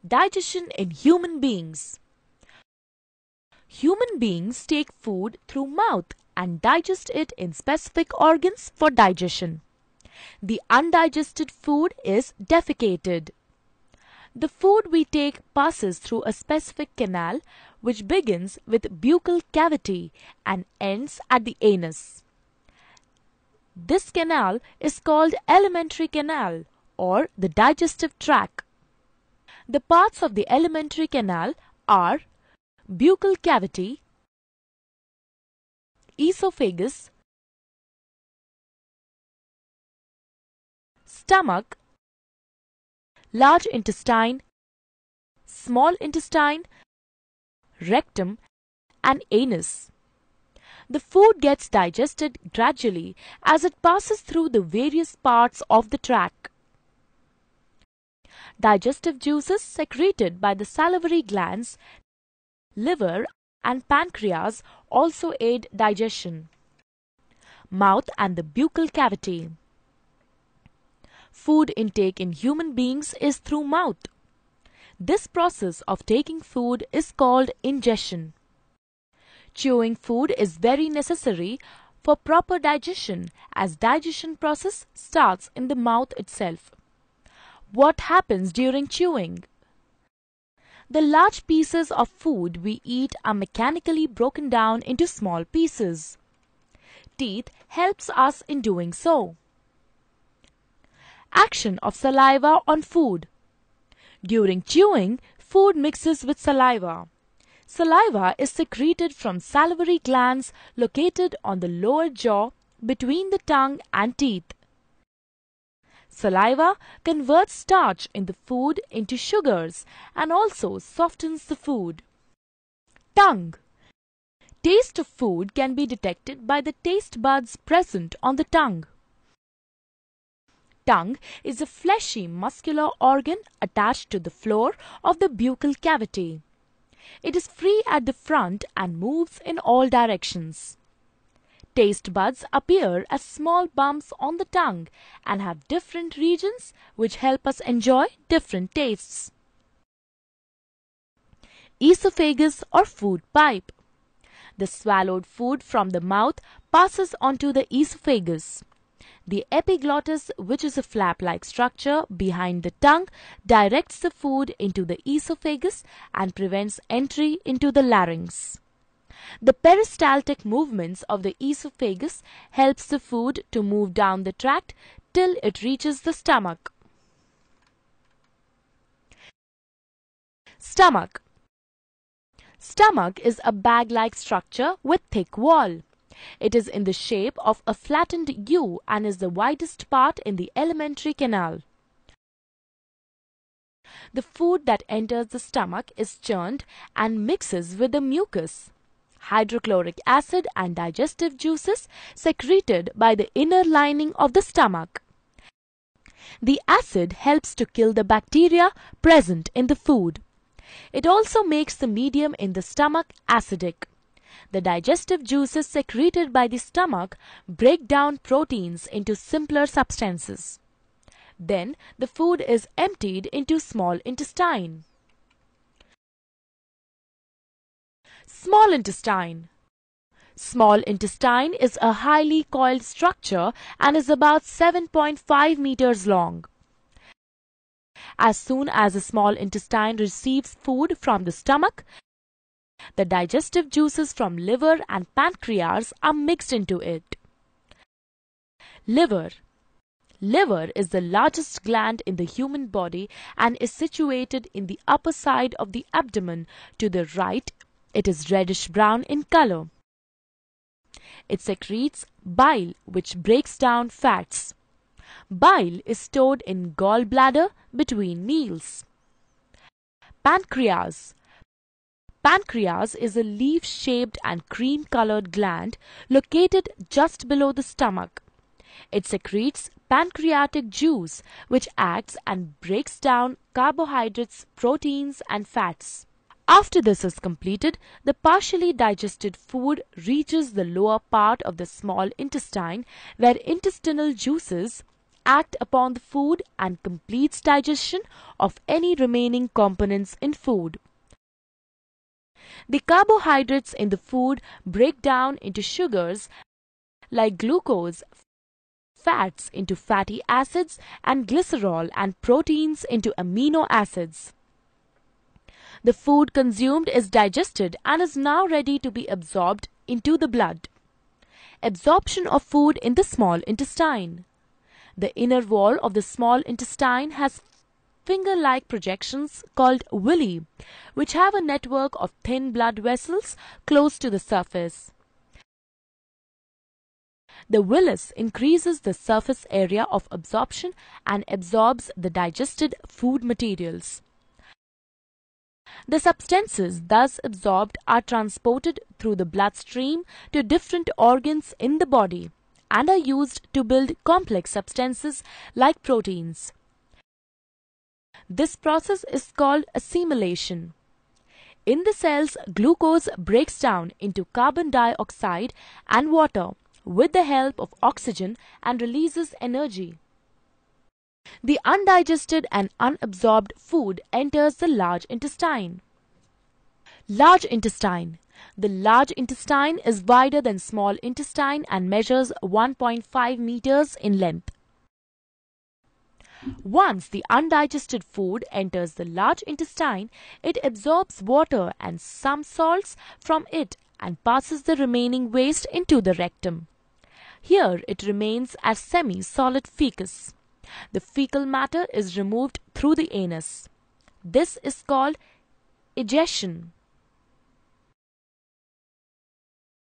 Digestion in human beings. Human beings take food through mouth and digest it in specific organs for digestion. The undigested food is defecated. The food we take passes through a specific canal which begins with buccal cavity and ends at the anus. This canal is called alimentary canal or the digestive tract. The parts of the alimentary canal are buccal cavity, esophagus, stomach, large intestine, small intestine, rectum, and anus. The food gets digested gradually as it passes through the various parts of the tract. Digestive juices secreted by the salivary glands, liver, and pancreas also aid digestion. Mouth and the buccal cavity. Food intake in human beings is through mouth. This process of taking food is called ingestion. Chewing food is very necessary for proper digestion as digestion process starts in the mouth itself. What happens during chewing? The large pieces of food we eat are mechanically broken down into small pieces. Teeth helps us in doing so. Action of saliva on food. During chewing, food mixes with saliva. Saliva is secreted from salivary glands located on the lower jaw between the tongue and teeth. Saliva converts starch in the food into sugars and also softens the food. Tongue. Taste of food can be detected by the taste buds present on the tongue. Tongue is a fleshy muscular organ attached to the floor of the buccal cavity. It is free at the front and moves in all directions. Taste buds appear as small bumps on the tongue and have different regions which help us enjoy different tastes. Esophagus or food pipe. The swallowed food from the mouth passes onto the esophagus. The epiglottis, which is a flap-like structure behind the tongue, directs the food into the esophagus and prevents entry into the larynx. The peristaltic movements of the esophagus helps the food to move down the tract till it reaches the stomach. Stomach. Stomach is a bag-like structure with thick wall. It is in the shape of a flattened U and is the widest part in the alimentary canal. The food that enters the stomach is churned and mixes with the mucus, hydrochloric acid and digestive juices secreted by the inner lining of the stomach. The acid helps to kill the bacteria present in the food. It also makes the medium in the stomach acidic. The digestive juices secreted by the stomach break down proteins into simpler substances. Then the food is emptied into small intestine. Small intestine. Small intestine is a highly coiled structure and is about 7.5 meters long. As soon as the small intestine receives food from the stomach, the digestive juices from liver and pancreas are mixed into it. Liver. Liver is the largest gland in the human body and is situated in the upper side of the abdomen. To the right, it is reddish-brown in color. It secretes bile, which breaks down fats. Bile is stored in gallbladder between meals. Pancreas. Pancreas is a leaf-shaped and cream-colored gland located just below the stomach. It secretes pancreatic juice, which acts and breaks down carbohydrates, proteins, and fats. After this is completed, the partially digested food reaches the lower part of the small intestine, where intestinal juices act upon the food and completes digestion of any remaining components in food. The carbohydrates in the food break down into sugars like glucose, fats into fatty acids, and glycerol, and proteins into amino acids. The food consumed is digested and is now ready to be absorbed into the blood. Absorption of food in the small intestine. The inner wall of the small intestine has finger-like projections called villi, which have a network of thin blood vessels close to the surface. The villus increases the surface area of absorption and absorbs the digested food materials. The substances thus absorbed are transported through the bloodstream to different organs in the body and are used to build complex substances like proteins. This process is called assimilation. In the cells, glucose breaks down into carbon dioxide and water with the help of oxygen and releases energy. The undigested and unabsorbed food enters the large intestine. Large intestine. The large intestine is wider than small intestine and measures 1.5 meters in length. Once the undigested food enters the large intestine, it absorbs water and some salts from it and passes the remaining waste into the rectum. Here it remains as semi-solid fecus. The fecal matter is removed through the anus. This is called egestion.